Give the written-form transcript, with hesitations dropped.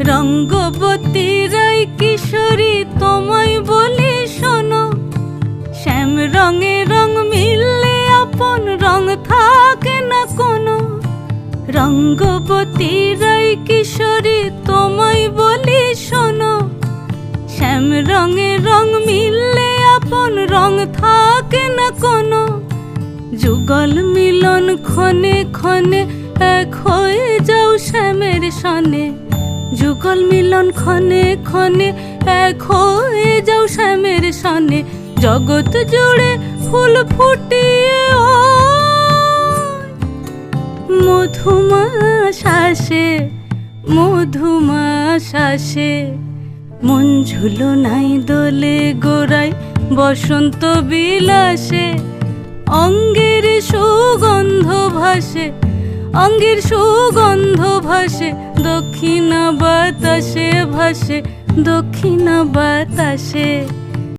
রঙ্গবতী রাই কিশোরী তোমায় বলি শোনো, শ্যাম রঙে রং মিললে আপন রং থাকে না কোনো। রঙ্গবতী রাই কিশোরী তোমায় বলি শোনো, শ্যাম রঙে রং মিললে আপন রং থাকে না কোনো। যুগল মিলন ক্ষণে ক্ষণে এক হয়ে যাও শ্যামের সনে, যুগল মিলন ক্ষণে ক্ষণে এক হয়ে যাও শ্যামের সনে। জগৎ জুড়ে ফুল ফুটিয়ে ও মধুমাস আসে, মধুমাস আসে। মন ঝুলো নাই দোলে গোড়ায় বসন্ত বিলাসে, অঙ্গের সুগন্ধ ভাসে, অঙ্গের সুগন্ধ ভাসে। দক্ষিণা বাতাসে ভাসে, দক্ষিণা বাতাসে।